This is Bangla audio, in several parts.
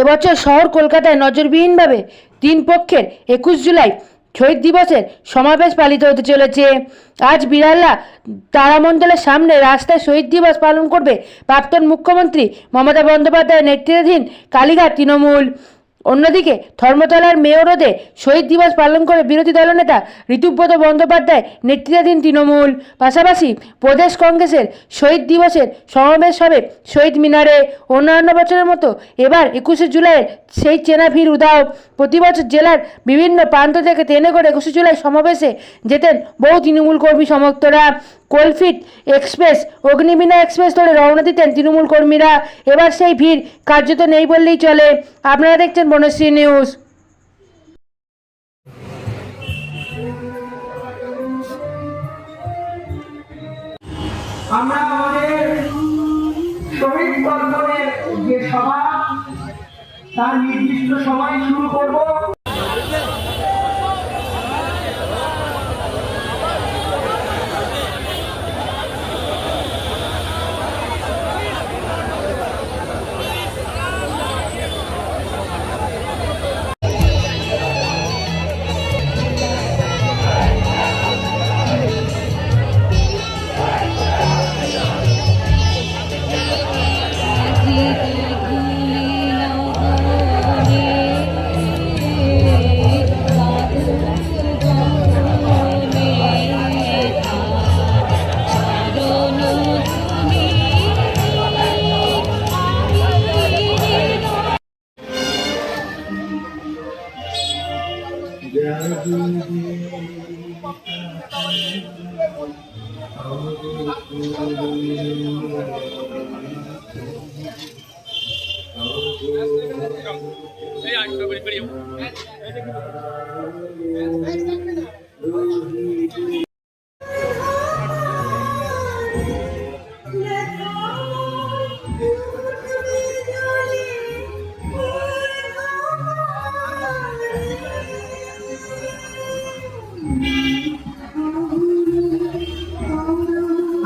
এবছর শহর কলকাতায় নজরবিহীনভাবে তিন পক্ষের 21 জুলাই শহীদ দিবসের সমাবেশ পালিত হতে চলেছে। আজ বিড়ালা তারামণ্ডলের সামনে রাস্তায় শহীদ দিবস পালন করবে প্রাক্তন মুখ্যমন্ত্রী মমতা বন্দ্যোপাধ্যায়ের নেতৃত্বাধীন কালীঘাট তৃণমূল। অন্যদিকে ধর্মতলার মেয়ো রোডে শহীদ দিবস পালন করে বিরোধী দলনেতা ঋতুব্রত বন্দ্যোপাধ্যায় নেতৃত্বাধীন তৃণমূল। পাশাপাশি প্রদেশ কংগ্রেসের শহীদ দিবসের সমাবেশ হবে শহীদ মিনারে। অন্যান্য বছরের মতো এবার 21শে জুলাইয়ের সেই চেনা ভিড় উধাও। প্রতি বছর জেলার বিভিন্ন প্রান্ত থেকে ট্রেনে করে 21শে জুলাই সমাবেশে যেতেন বহু তৃণমূল কর্মী সমর্থকরা। কোলফিল্ড এক্সপ্রেস, অগ্নিবীণা এক্সপ্রেস ধরে রওনা দিতেন তৃণমূল কর্মীরা। এবার সেই ভিড় কার্যত নেই বললেই চলে। আপনারা দেখছেন বনশ্রী নিউজ। আমরা আমাদের শহীদ বন্ধনের যে সভা তার নির্দিষ্ট সময় শুরু করব।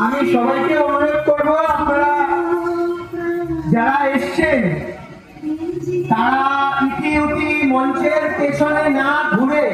আমি সবাইকে অনুরোধ করবো, আপনারা যারা এসছেন তারা ইতিউতি মঞ্চের পেছনে না ঘুরে